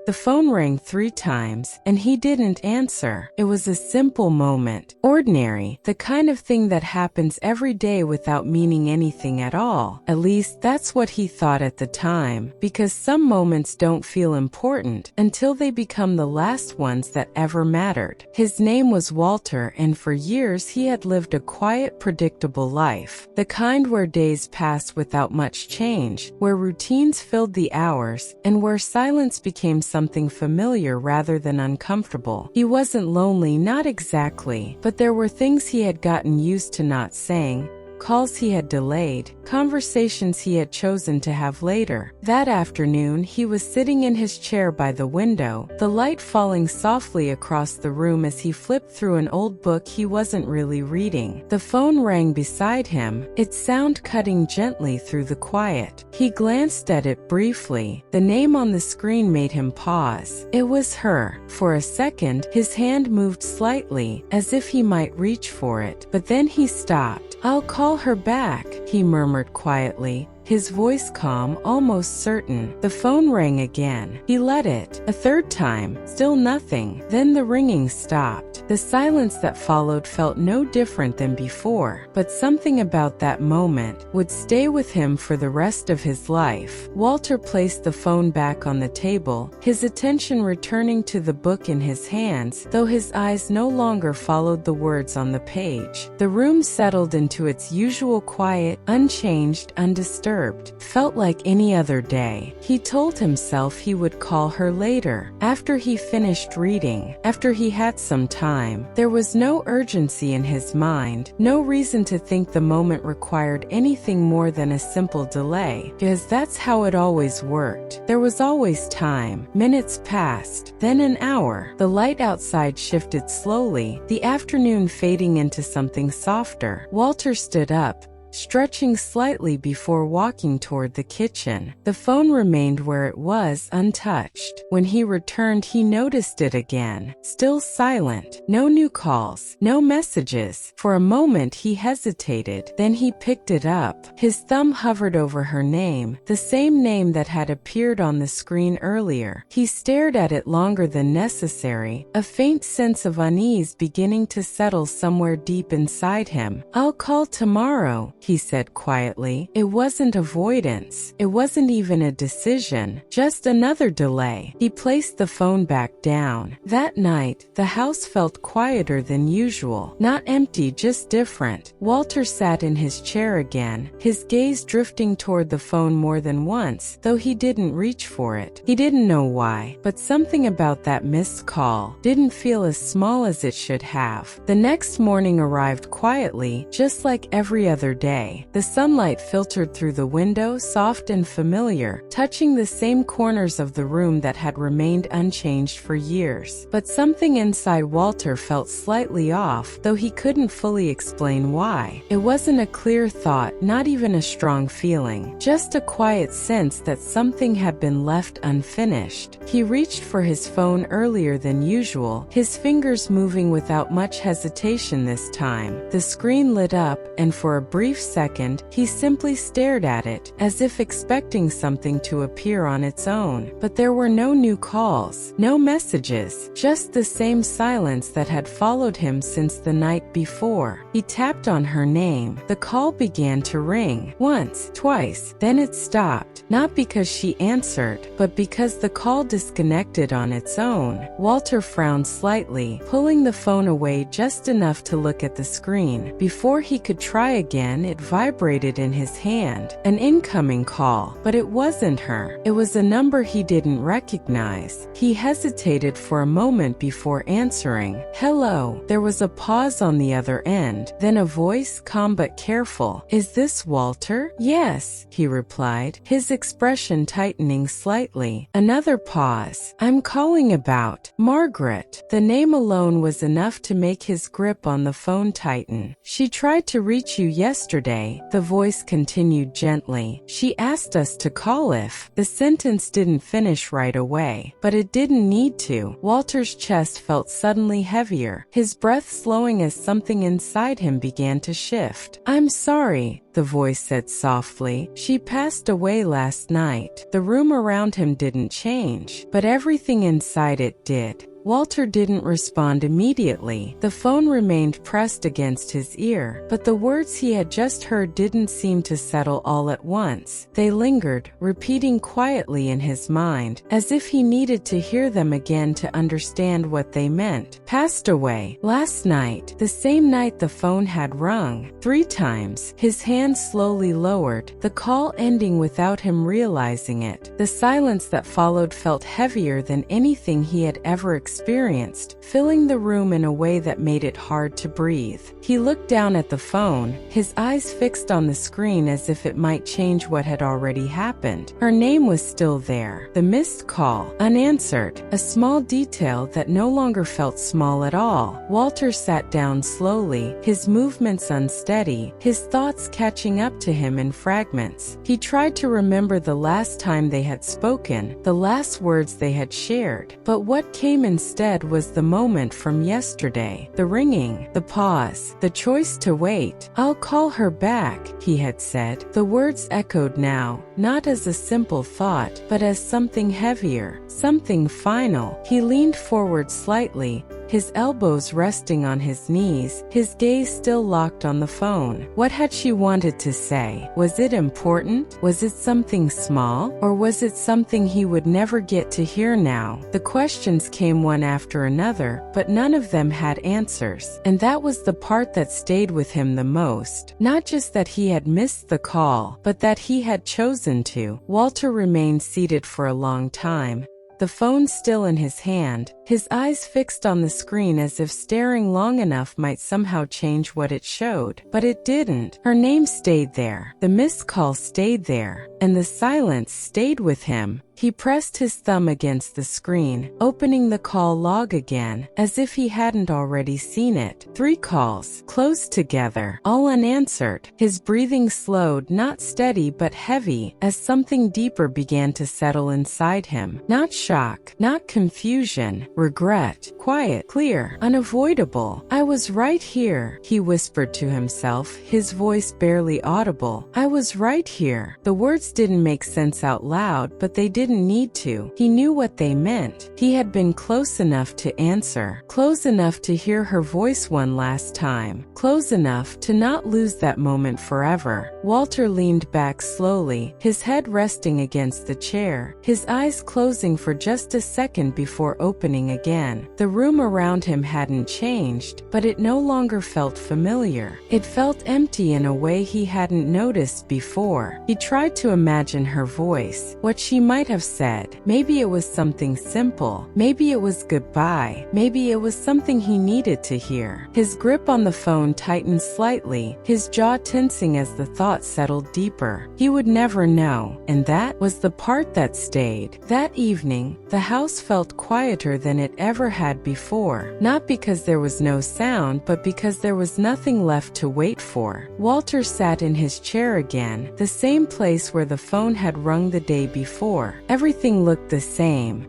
The phone rang 3 times, and he didn't answer. It was a simple moment. Ordinary, the kind of thing that happens every day without meaning anything at all. At least that's what he thought at the time, because some moments don't feel important until they become the last ones that ever mattered. His name was Walter, and for years he had lived a quiet, predictable life. The kind where days passed without much change, where routines filled the hours, and where silence became something familiar rather than uncomfortable. He wasn't lonely, not exactly, but there were things he had gotten used to not saying, calls he had delayed, conversations he had chosen to have later. That afternoon, he was sitting in his chair by the window, the light falling softly across the room as he flipped through an old book he wasn't really reading. The phone rang beside him, its sound cutting gently through the quiet. He glanced at it briefly. The name on the screen made him pause. It was her. For a second, his hand moved slightly, as if he might reach for it, but then he stopped. "I'll call her back," he murmured quietly, his voice calm, almost certain. The phone rang again. He let it. A third time. Still nothing. Then the ringing stopped. The silence that followed felt no different than before, but something about that moment would stay with him for the rest of his life. Walter placed the phone back on the table, his attention returning to the book in his hands, though his eyes no longer followed the words on the page. The room settled into its usual quiet, unchanged, undisturbed. Felt like any other day. He told himself he would call her later, after he finished reading, after he had some time. There was no urgency in his mind, no reason to think the moment required anything more than a simple delay, because that's how it always worked. There was always time. Minutes passed, then an hour. The light outside shifted slowly, the afternoon fading into something softer. Walter stood up, stretching slightly before walking toward the kitchen. The phone remained where it was, untouched. When he returned, he noticed it again. Still silent. No new calls. No messages. For a moment he hesitated. Then he picked it up. His thumb hovered over her name, the same name that had appeared on the screen earlier. He stared at it longer than necessary, a faint sense of unease beginning to settle somewhere deep inside him. "I'll call tomorrow," he said quietly. It wasn't avoidance. It wasn't even a decision. Just another delay. He placed the phone back down. That night, the house felt quieter than usual. Not empty, just different. Walter sat in his chair again, his gaze drifting toward the phone more than once, though he didn't reach for it. He didn't know why, but something about that missed call didn't feel as small as it should have. The next morning arrived quietly, just like every other day. The sunlight filtered through the window, soft and familiar, touching the same corners of the room that had remained unchanged for years. But something inside Walter felt slightly off, though he couldn't fully explain why. It wasn't a clear thought, not even a strong feeling, just a quiet sense that something had been left unfinished. He reached for his phone earlier than usual, his fingers moving without much hesitation this time. The screen lit up, and for a brief second, he simply stared at it, as if expecting something to appear on its own. But there were no new calls, no messages, just the same silence that had followed him since the night before. He tapped on her name. The call began to ring. Once, twice, then it stopped. Not because she answered, but because the call disconnected on its own. Walter frowned slightly, pulling the phone away just enough to look at the screen. Before he could try again, it vibrated in his hand. An incoming call, but it wasn't her. It was a number he didn't recognize. He hesitated for a moment before answering. "Hello." There was a pause on the other end, then a voice, calm but careful. "Is this Walter?" "Yes," he replied, his expression tightening slightly. Another pause. "I'm calling about Margaret." The name alone was enough to make his grip on the phone tighten. "She tried to reach you yesterday," Yesterday, the voice continued gently. She asked us to call if. The sentence didn't finish right away, but it didn't need to. Walter's chest felt suddenly heavier, his breath slowing as something inside him began to shift. I'm sorry, the voice said softly. She passed away last night. The room around him didn't change, but everything inside it did. Walter didn't respond immediately. The phone remained pressed against his ear, but the words he had just heard didn't seem to settle all at once. They lingered, repeating quietly in his mind, as if he needed to hear them again to understand what they meant. Passed away. Last night. The same night the phone had rung. 3 times. His hand slowly lowered, the call ending without him realizing it. The silence that followed felt heavier than anything he had ever experienced, filling the room in a way that made it hard to breathe. He looked down at the phone, his eyes fixed on the screen as if it might change what had already happened. Her name was still there. The missed call, unanswered, a small detail that no longer felt small at all. Walter sat down slowly, his movements unsteady, his thoughts catching up to him in fragments. He tried to remember the last time they had spoken, the last words they had shared, but what came instead was the moment from yesterday, the ringing, the pause, the choice to wait. I'll call her back, he had said. The words echoed now, not as a simple thought, but as something heavier, something final. He leaned forward slightly, his elbows resting on his knees, his gaze still locked on the phone. What had she wanted to say? Was it important? Was it something small? Or was it something he would never get to hear now? The questions came one after another, but none of them had answers. And that was the part that stayed with him the most. Not just that he had missed the call, but that he had chosen to. Walter remained seated for a long time, the phone still in his hand, his eyes fixed on the screen as if staring long enough might somehow change what it showed. But it didn't. Her name stayed there. The missed call stayed there. And the silence stayed with him. He pressed his thumb against the screen, opening the call log again, as if he hadn't already seen it. 3 calls, close together, all unanswered. His breathing slowed, not steady but heavy, as something deeper began to settle inside him. Not shock, not confusion, regret. Quiet, clear, unavoidable. I was right here, he whispered to himself, his voice barely audible. I was right here. The words didn't make sense out loud, but they didn't need to. He knew what they meant. He had been close enough to answer, close enough to hear her voice one last time, close enough to not lose that moment forever. Walter leaned back slowly, his head resting against the chair, his eyes closing for just a second before opening again. The room around him hadn't changed, but it no longer felt familiar. It felt empty in a way he hadn't noticed before. He tried to imagine her voice, what she might have said. Maybe it was something simple. Maybe it was goodbye. Maybe it was something he needed to hear. His grip on the phone tightened slightly, his jaw tensing as the thought settled deeper. He would never know, and that was the part that stayed. That evening, the house felt quieter than it ever had before, not because there was no sound, but because there was nothing left to wait for. Walter sat in his chair again, the same place where the phone had rung the day before. Everything looked the same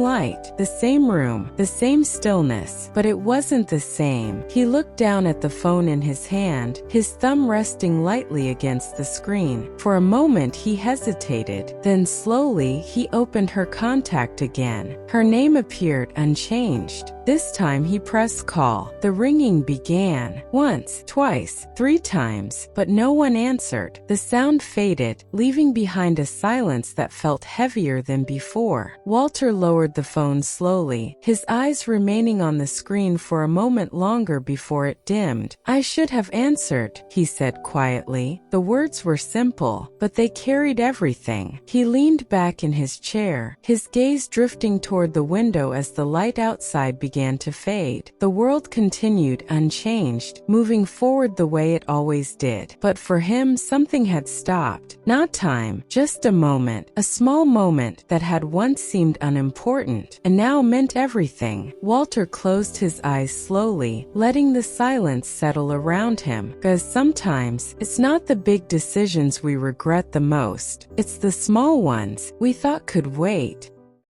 light, the same room, the same stillness, but it wasn't the same. He looked down at the phone in his hand, his thumb resting lightly against the screen. For a moment he hesitated, then slowly he opened her contact again. Her name appeared unchanged. This time he pressed call. The ringing began. Once, twice, 3 times, but no one answered. The sound faded, leaving behind a silence that felt heavier than before. Walter lowered the phone slowly, his eyes remaining on the screen for a moment longer before it dimmed. I should have answered, he said quietly. The words were simple, but they carried everything. He leaned back in his chair, his gaze drifting toward the window as the light outside began to fade. The world continued unchanged, moving forward the way it always did. But for him, something had stopped. Not time, just a moment, a small moment that had once seemed unimportant and now meant everything. Walter closed his eyes slowly, letting the silence settle around him. Because sometimes it's not the big decisions we regret the most, it's the small ones we thought could wait.